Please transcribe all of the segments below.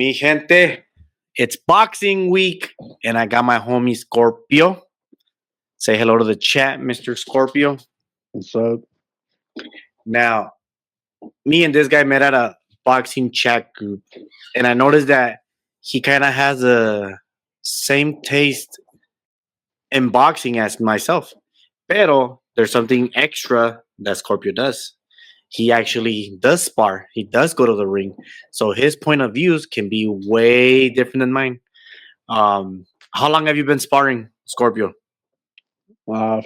Mi gente, it's boxing week, and I got my homie Scorpio. Say hello to the chat, Mr. Scorpio. What's up? Now, me and this guy met at a boxing chat group, and I noticed that he kind of has a same taste in boxing as myself. Pero there's something extra that Scorpio does. He actually does spar. He does go to the ring. So his point of views can be way different than mine. How long have you been sparring, Scorpio?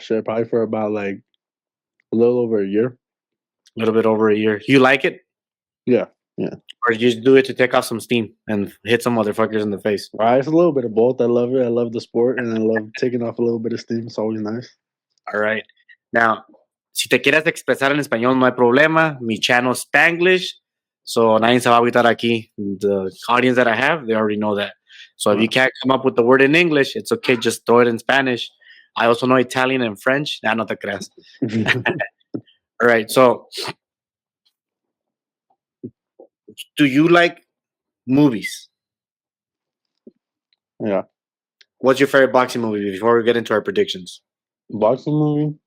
Shit, probably for about like a little over a year. A little bit over a year. You like it? Yeah. Or you just do it to take off some steam and hit some motherfuckers in the face? It's a little bit of both. I love it. I love the sport, and I love taking off a little bit of steam. It's always nice. All right. Now, si te quieres expresar en español, no hay problema. Mi channel is Spanglish, so nadie se va a agüitar aquí. The audience that I have, they already know that. So if you can't come up with the word in English, it's okay. Just throw it in Spanish. I also know Italian and French. Nah, no te creas. All right. So, do you like movies? Yeah. What's your favorite boxing movie before we get into our predictions? Boxing movie?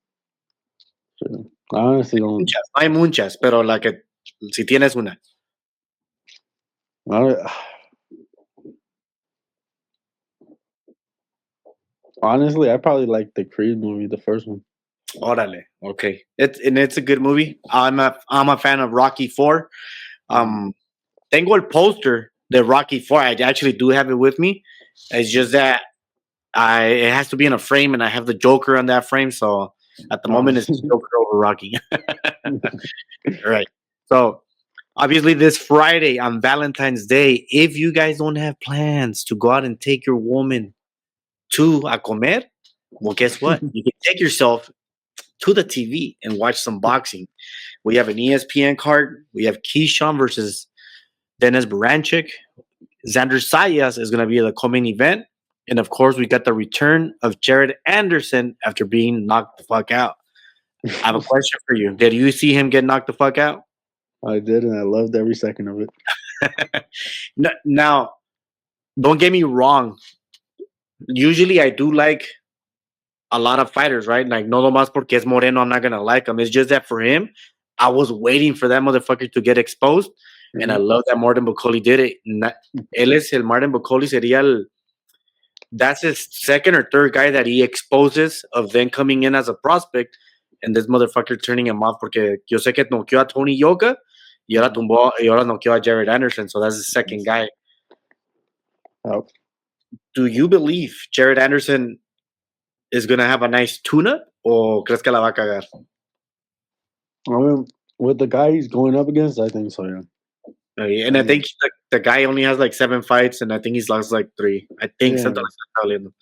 Shit. I honestly don't. Muchas. No hay muchas, pero la que, si tienes una. Honestly, I probably like the Creed movie, the first one. Órale. Okay. It's a good movie. I'm a fan of Rocky 4. Tengo el poster de Rocky 4. I actually do have it with me. It's just that it has to be in a frame, and I have the Joker on that frame. So at the moment, it's Joker over Rocky. All right. So obviously, this Friday on Valentine's Day, if you guys don't have plans to go out and take your woman to a comer, well, guess what? You can take yourself to the TV and watch some boxing. We have an ESPN card. We have Keyshawn versus Dennis Berinchyk. Xander Sayas is going to be the co-main event. And of course, we got the return of Jared Anderson after being knocked the fuck out. I have a question for you. Did you see him get knocked the fuck out? I did, and I loved every second of it. Now, don't get me wrong. Usually, I do like a lot of fighters, right? Like, no más porque es moreno, I'm not going to like him. It's just that for him, I was waiting for that motherfucker to get exposed. Mm-hmm. And I love that Martin Bucoli did it. Él es el Martin Bucoli sería that's his second or third guy that he exposes of then coming in as a prospect, and this motherfucker turning him off porque yo sé que noqueó a Tony Yoka y ahora noqueó a Jared Anderson, so that's the second guy. Oh. Do you believe Jared Anderson is going to have a nice tune-up, or crees que la va a cagar? I mean, with the guy he's going up against, I think so, yeah. And I think the guy only has like 7 fights, and I think he's lost like 3. I think something like that.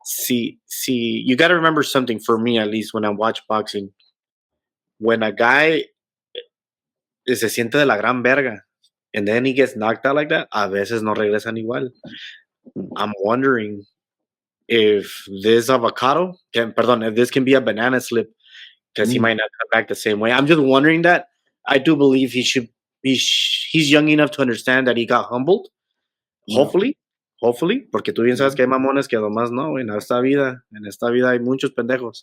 See, you got to remember something, for me at least, when I watch boxing. When a guy se siente de la gran verga, and then he gets knocked out like that, a veces no regresan igual. I'm wondering if this if this can be a banana slip, because he might not come back the same way. I'm just wondering that. I do believe he's young enough to understand that he got humbled. Hopefully, porque tú bien sabes que hay mamones que además no, en esta vida hay muchos pendejos.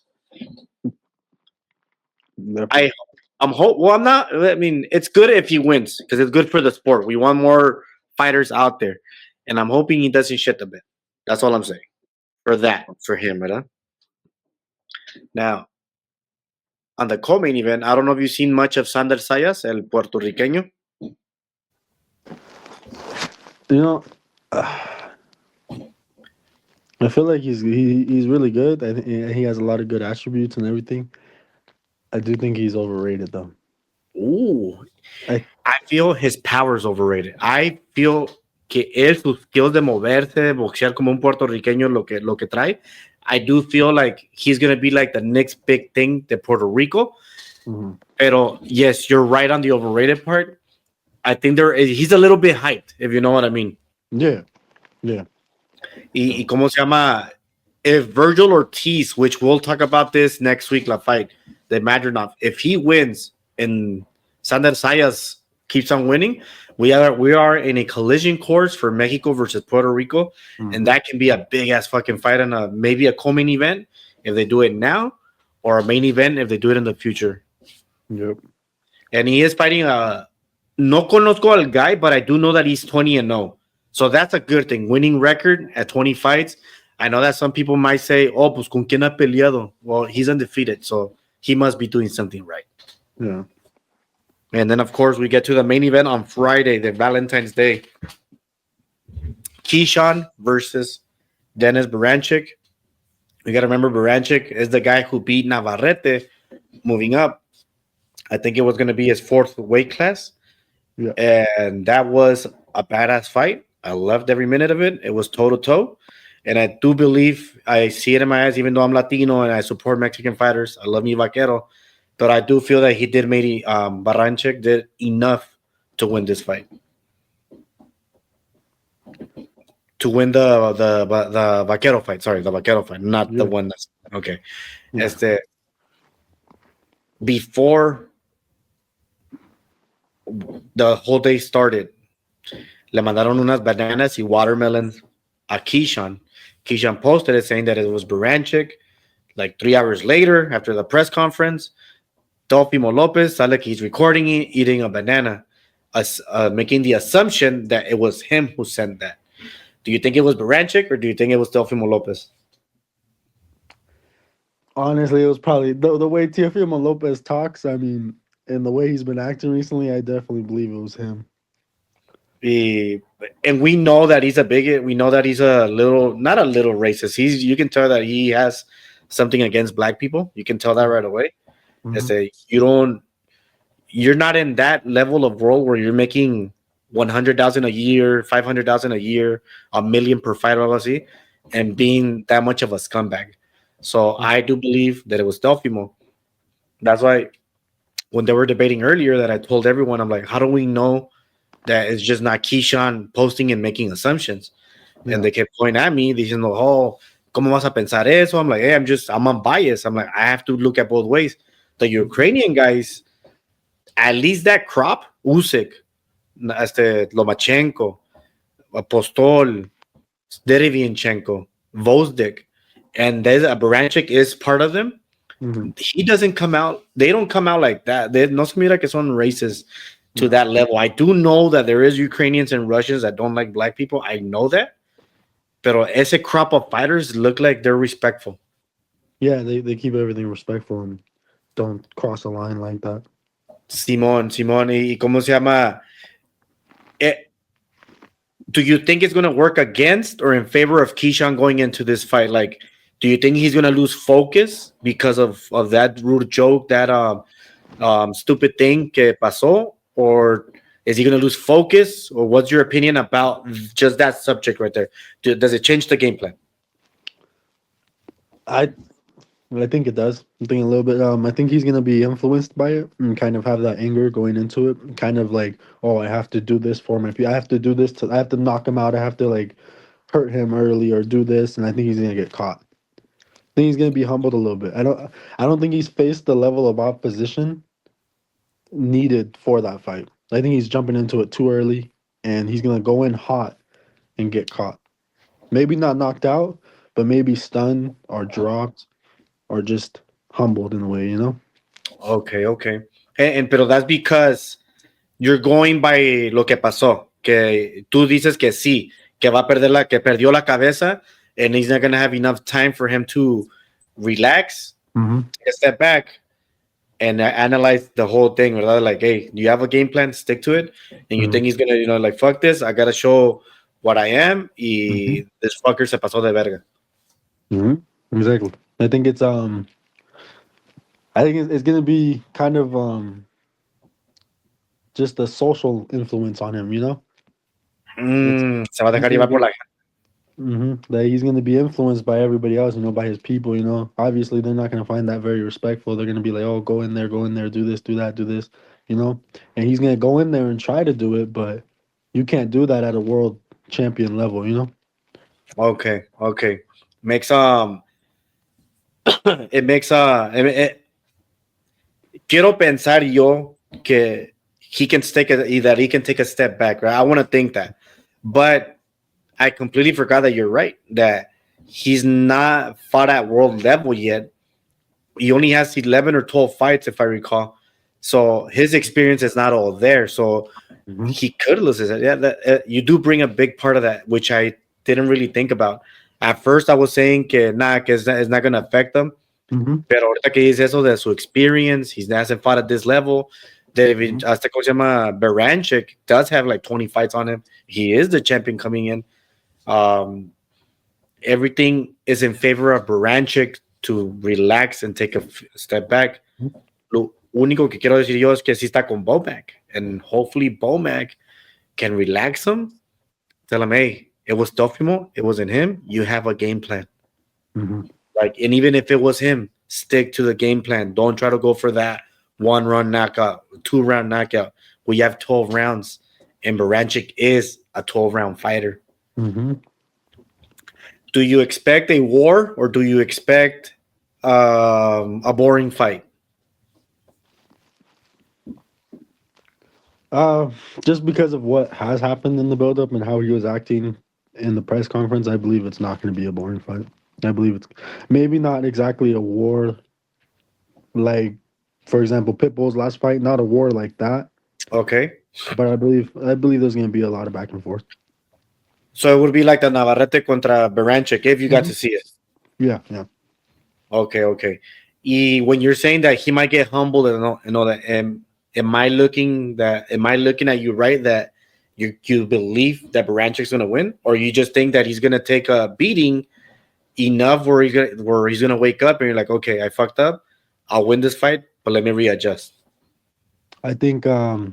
I mean, it's good if he wins, because it's good for the sport. We want more fighters out there, and I'm hoping he doesn't shit the bed. That's all I'm saying. For him, right? Now, on the co-main event, I don't know if you've seen much of Xander Sayas, el puertorriqueño. You know, I feel like he's really good. I think he has a lot of good attributes and everything. I do think he's overrated, though. Ooh, I feel his power is overrated. I feel que sus skills de moverse, boxear como un puertorriqueño, lo que trae, I do feel like he's going to be like the next big thing to Puerto Rico. Mm-hmm. Pero yes, you're right on the overrated part. I think he's a little bit hyped, if you know what I mean. Yeah. Y ¿cómo se llama? If Virgil Ortiz, which we'll talk about this next week, la fight, the Madronov, if he wins and Xander Sayas keeps on winning, we are in a collision course for Mexico versus Puerto Rico, and Hmm. that can be a big ass fucking fight and maybe a co-main event if they do it now, or a main event if they do it in the future. Yep. And he is fighting a no conozco al guy, but I do know that he's 20-0. So that's a good thing. Winning record at 20 fights. I know that some people might say, "Oh, pues con quién ha peleado?" Well, he's undefeated, so he must be doing something right. Yeah. And then, of course, we get to the main event on Friday, the Valentine's Day. Keyshawn versus Dennis Berinchyk. We got to remember Berinchyk is the guy who beat Navarrete moving up. I think it was going to be his fourth weight class. Yeah. And that was a badass fight. I loved every minute of it. It was toe to toe. And I do believe I see it in my eyes, even though I'm Latino and I support Mexican fighters. I love mi vaquero. But I do feel that he did maybe Baranchyk did enough to win this fight. To win the vaquero fight. Sorry, the vaquero fight, not the Yeah. one that's okay. Yeah. Este, before the whole day started, le mandaron unas bananas y watermelons a Keyshawn. Keyshawn posted it saying that it was Berinchyk. Like 3 hours later, after the press conference, Teofimo Lopez sale que he's recording it, eating a banana, making the assumption that it was him who sent that. Do you think it was Berinchyk or do you think it was Teofimo Lopez? Honestly, it was probably the way Teofimo Lopez talks. I mean, and the way he's been acting recently, I definitely believe it was him. Eh, and we know that he's a bigot. We know that he's a little, not a little racist. You can tell that he has something against black people. You can tell that right away. Hmm. You're not in that level of world where you're making 100,000 a year, 500,000 a year, a million per fight, obviously, and being that much of a scumbag. So I do believe that it was Delfimo. That's why when they were debating earlier, that I told everyone, I'm like, how do we know that it's just not Keyshawn posting and making assumptions? And Yeah. they kept pointing at me, diciendo, "Oh, ¿cómo vas a pensar eso?" I'm like, "Hey, I'm unbiased. I'm like, I have to look at both ways." The Ukrainian guys, at least that crop, Usyk, Lomachenko, Apostol, Derevianchenko, Vozdik, and there's a Baranchyk is part of them. Hmm. He doesn't come out. They don't come out like that. They no se mira que son racist to No. that level. I do know that there is Ukrainians and Russians that don't like black people. I know that. Pero ese crop of fighters look like they're respectful. Yeah, they keep everything respectful and don't cross a line like that. Simón, y cómo se llama? Eh, do you think it's going to work against or in favor of Keyshawn going into this fight? Like, do you think he's going to lose focus because of that rude joke, that stupid thing que pasó, or is he going to lose focus? Or what's your opinion about just that subject right there? Does it change the game plan? I I think it does. I think a little bit. I think he's gonna be influenced by it and kind of have that anger going into it. Kind of like, oh, I have to do this for my people. I have to do this to. I have to knock him out. I have to like hurt him early or do this. And I think he's gonna get caught. I think he's gonna be humbled a little bit. I don't think he's faced the level of opposition needed for that fight. I think he's jumping into it too early, and he's gonna go in hot and get caught. Maybe not knocked out, but maybe stunned or dropped or just humbled in a way. You know. Okay. Pero that's because you're going by lo que pasó. Que tú dices que sí, que va a perder que perdió la cabeza, and he's not going to have enough time for him to relax, Mm-hmm. take a step back, and analyze the whole thing. ¿Verdad? Like, hey, you have a game plan, stick to it. And you Mm-hmm. think he's going to, like, fuck this, I got to show what I am. Mm-hmm. Y this fucker se pasó de verga. Mm-hmm. Exactly. I think it's gonna be kind of just a social influence on him. You know, it's Se va a he's dejar gonna llevar por be. la. That he's gonna be influenced by everybody else. You know, by his people. You know, obviously they're not gonna find that very respectful. They're gonna be like, oh, go in there, do this, do that, do this. You know, and he's gonna go in there and try to do it, but you can't do that at a world champion level. You know. Okay. Makes it makes quiero pensar yo que he can take a step back, right? I want to think that, but I completely forgot that you're right that he's not fought at world level yet. He only has 11 or 12 fights, if I recall. So his experience is not all there. So Mm-hmm. he could lose his. Yeah, you do bring a big part of that, which I didn't really think about. At first, I was saying que it's not going to affect him. Mm-hmm. Pero ahorita que dice eso de su experience, he hasn't fought at this level. Mm-hmm. Hasta como se llama Berinchyk does have like 20 fights on him. He is the champion coming in. Um, Everything is in favor of Berinchyk to relax and take a step back. Lo único que quiero decir yo es que sí está con Bomac, and hopefully Bomac can relax him. Tell him, hey, it was Tofimo, it wasn't him. You have a game plan. Mm-hmm. Like, and even if it was him, stick to the game plan. Don't try to go for that 1 run knockout, 2 round knockout. We have 12 rounds, and Berinchyk is a 12 round fighter. Mm-hmm. Do you expect a war or do you expect a boring fight? Just because of what has happened in the build-up and how he was acting in the press conference, I believe it's not going to be a boring fight. I believe it's maybe not exactly a war, like, for example, Pitbull's last fight, not a war like that, Okay. but I believe there's going to be a lot of back and forth. So it would be like the Navarrete contra Berinchyk if you got Mm-hmm. to see it. Yeah, yeah. Okay, okay. When you're saying that he might get humbled and all that, am I looking at you right that you believe that Berinchy's gonna win, or you just think that he's gonna take a beating enough where he's gonna wake up and you're like, okay, I fucked up, I'll win this fight, but let me readjust. I think I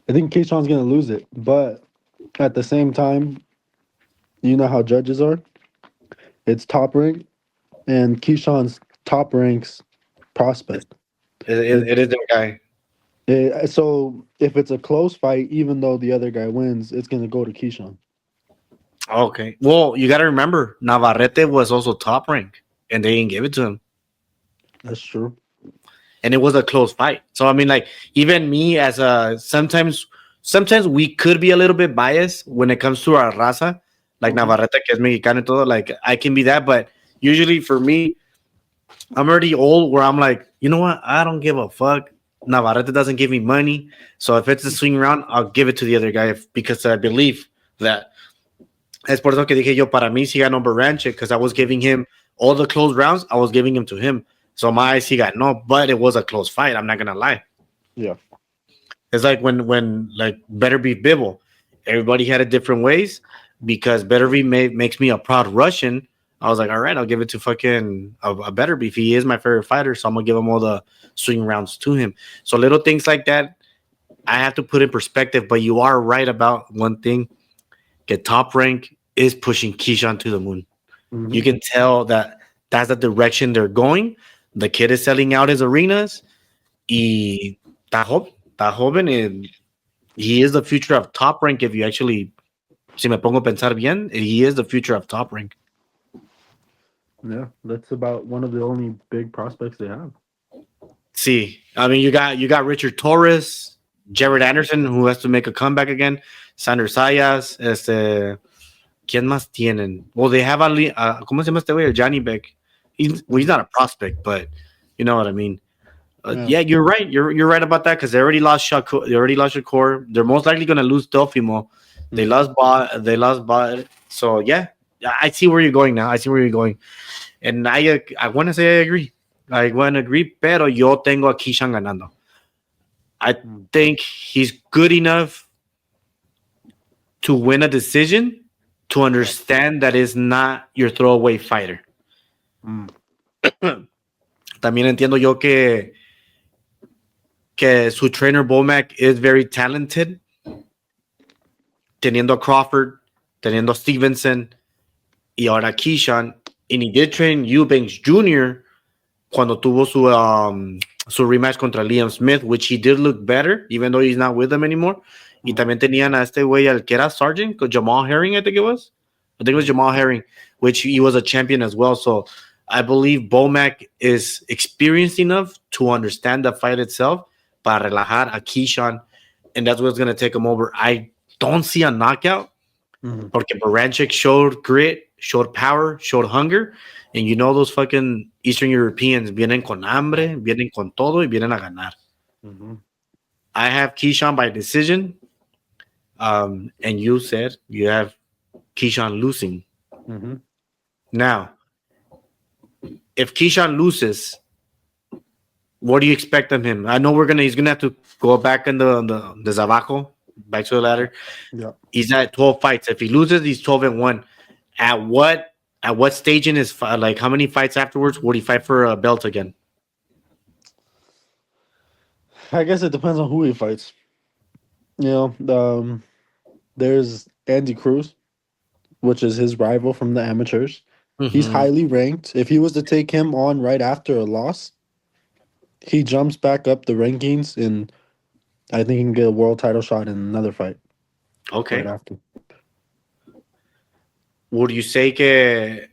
think Keyshawn's going to lose it, but at the same time, you know how judges are. It's top rank, and Keyshawn's top ranks It's, prospect. it, It, it is the guy. so if it's a close fight, even though the other guy wins, it's gonna go to Keyshawn. Okay. Well, you got to remember, Navarrete was also top rank, and they didn't give it to him, That's true. and it was a close fight. So I mean, like even me as a sometimes we could be a little bit biased when it comes to our raza, like Mm-hmm. Navarrete que es mexicano y todo. Like I can be that, but usually for me, I'm already old where I'm like, you know what? I don't give a fuck. Navarrete doesn't give me money, so if it's a swing round, I'll give it to the other guy because I believe that. Es por eso que dije yo, para mí, sí ganó Berinchyk, because I was giving him all the close rounds, I was giving him to him. So my eyes, he got no, but it was a close fight. I'm not going to lie. Yeah. It's like when like Better Be Bibble, everybody had it different ways because Better Be makes me a proud Russian. I was like, all right, I'll give it to fucking a Better Be. He is my favorite fighter, so I'm going to give him all the swing rounds to him. So little things like that, I have to put in perspective, but you are right about one thing. Get top rank is pushing Keyshawn to the moon. Mm-hmm. You can tell that that's the direction they're going. The kid is selling out his arenas. Y está joven, and he is the future of top rank. If you actually, si me pongo a pensar bien, he is the future of top rank. Yeah, that's about one of the only big prospects they have. See, I mean, you got Richard Torres, Jared Anderson, who has to make a comeback again. Sander Sayas, ¿quién más tienen? Well, they have Ali, ¿cómo se llama este güey? Johnny Beck. He's not a prospect, but you know what I mean. Yeah. Yeah, you're right. You're right about that because they already lost Shakur. They already lost Shakur. They're most likely going to lose Delfimo. They lost Bot. They lost Bot. So yeah, I see where you're going now. I see where you're going, and I want to say I agree. I want to agree, pero yo tengo a Keyshawn ganando. I think he's good enough to win a decision, to understand that it's not your throwaway fighter. Mm. También entiendo yo que su trainer Bomac is very talented, teniendo a Crawford, teniendo a Stevenson, y ahora Keyshawn. And he did train Eubanks Jr. cuando tuvo su rematch contra Liam Smith, which he did look better, even though he's not with them anymore. Y también tenían a este güey, al que era Sergeant, Jamal Herring, I think it was. I think it was Jamal Herring, which he was a champion as well. So I believe Bomac is experienced enough to understand the fight itself, para relajar a Keyshawn, and that's what's gonna take him over. I don't see a knockout Mhm. porque Berinchyk showed grit, showed power, showed hunger, and you know those fucking Eastern Europeans vienen con hambre, vienen con todo y vienen a ganar. Mhm. I have Keyshawn by decision, and you said you have Keyshawn losing. Mhm. Now, if Keyshawn loses, what do you expect of him? I know he's gonna have to go back in the Zabaco, back to the ladder. Yeah. He's at 12 fights. If he loses, he's 12-1. At what stage in his like how many fights afterwards would he fight for a belt again? I guess it depends on who he fights. You know, there's Andy Cruz, which is his rival from the amateurs. He's Mm-hmm. highly ranked. If he was to take him on right after a loss, he jumps back up the rankings, and I think he can get a world title shot in another fight right Okay. after. Would you say que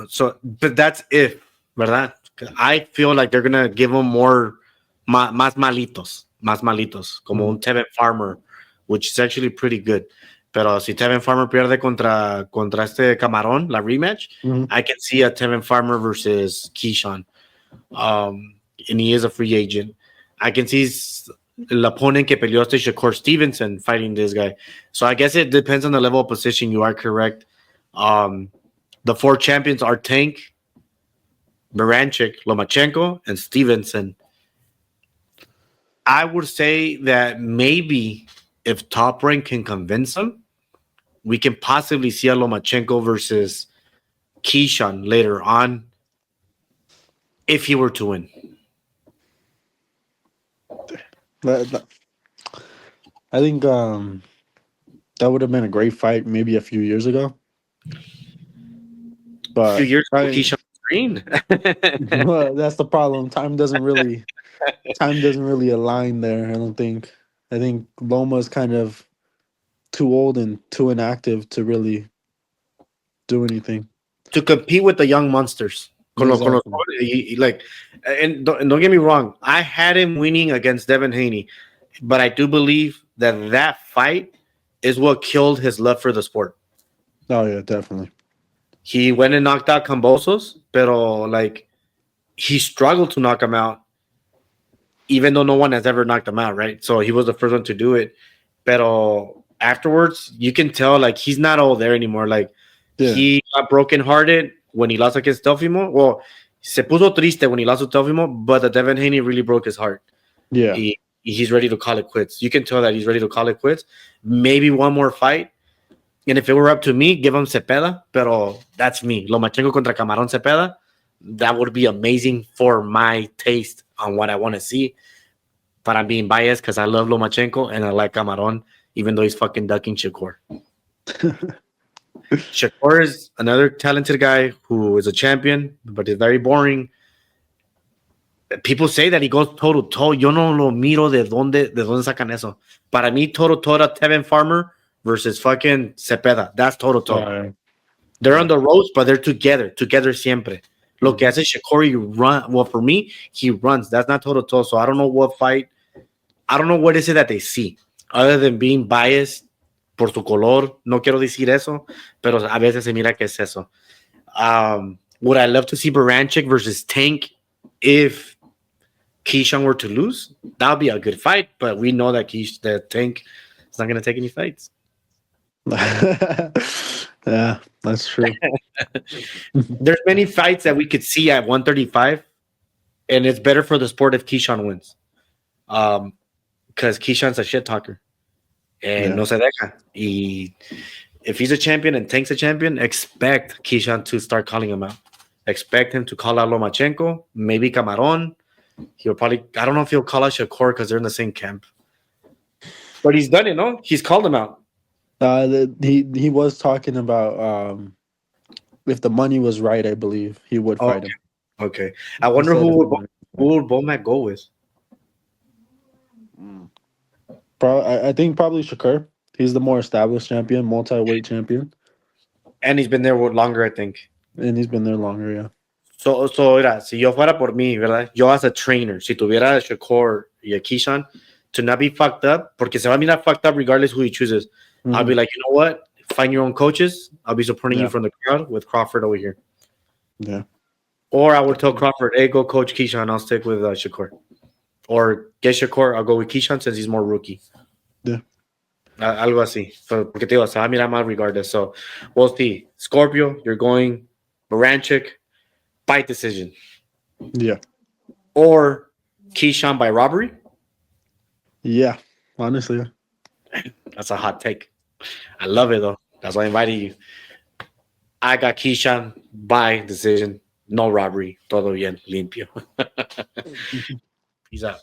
so? But that's if, ¿verdad? 'Cause I feel like they're gonna give him more más malitos, como Mhm. un Tevin Farmer, which is actually pretty good. Pero si Tevin Farmer pierde contra este Camarón, la rematch, Mhm. I can see a Tevin Farmer versus Keyshawn. And he is a free agent. I can see el opponent que peleó este Shakur Stevenson fighting this guy. So I guess it depends on the level of position. You are correct. Um, the four champions are Tank, Berinchyk, Lomachenko, and Stevenson. I would say that maybe if Top Rank can convince him, we can possibly see a Lomachenko versus Keyshawn later on if he were to win. That- I think that would have been a great fight maybe a few years ago. A few But years ago, I Keyshawn was green. well, that's the problem. Time doesn't really align there. I don't think. I think Loma's kind of too old and too inactive to really do anything. To compete with the young monsters. Con los Exactly. jóvenes, like, and don't get me wrong, I had him winning against Devin Haney, but I do believe that fight is what killed his love for the sport. Oh yeah, definitely. He went and knocked out Cambosos, pero like he struggled to knock him out, even though no one has ever knocked him out, right? So he was the first one to do it. Pero afterwards, you can tell like he's not all there anymore. Like Yeah. he got brokenhearted when he lost against Teofimo. Well, se puso triste when he lost to Teofimo, but the Devin Haney really broke his heart. Yeah. He's ready to call it quits. You can tell that he's ready to call it quits. Maybe one more fight. And if it were up to me, give him Cepeda. Pero that's me. Lomachenko contra Camarón Cepeda. That would be amazing for my taste on what I want to see. But I'm being biased because I love Lomachenko and I like Camarón, even though he's fucking ducking Shakur. Shakur is another talented guy who is a champion, but is very boring. People say that he goes toe to toe. Yo no lo miro de dónde sacan eso. Para mí, toe to toe, Tevin Farmer versus fucking Cepeda. That's toe to toe. Yeah. They're on Yeah. the ropes, but they're together siempre. Lo que Mhm. hace Shakur, he run. Well, for me, he runs. That's not toe to toe. So I don't know what fight. I don't know what is it that they see, other than being biased por su color. No quiero decir eso, pero a veces se mira que es eso. Would I love to see Berinchyk versus Tank if Keyshawn were to lose? That would be a good fight, but we know that Tank is not going to take any fights. Yeah, that's true. There's many fights that we could see at 135, and it's better for the sport if Keyshawn wins. Because Keyshawn's a shit talker. And Yeah. no se deja. Y if he's a champion and Tank's a champion, expect Keyshawn to start calling him out. Expect him to call out Lomachenko, maybe Camaron. He'll probably, I don't know if he'll call out Shakur because they're in the same camp. But he's done it, no? He's called him out. He was talking about if the money was right, I believe he would Oh, fight him. okay. I He wonder said if the who money was would Bomac go with. right. I think probably Shakur. He's the more established champion, multi-weight champion, And he's been there longer, I think. and he's been there longer. Yeah. Mira, si yo fuera por mí, ¿verdad? Yo as a trainer, si tuviera a Shakur y a Keyshawn, to not be fucked up, porque se va a mirar fucked up regardless who he chooses. I'll be Mhm. like, you know what? Find your own coaches. I'll be supporting you Yeah. from the crowd with Crawford over here. Yeah. Or I would tell Crawford, hey, go coach Keyshawn. I'll stick with Shakur. Or get Shakur, I'll go with Keyshawn since he's more rookie. Yeah. Algo así. Porque te digo, se va a mirar mal regardless. So we'll see. Scorpio, you're going Berinchyk by decision. Yeah. Or Keyshawn by robbery. Yeah. Honestly. Yeah. That's a hot take. I love it though. That's why I invited you. I got Keyshawn by decision. No robbery. Todo bien. Limpio. Peace out.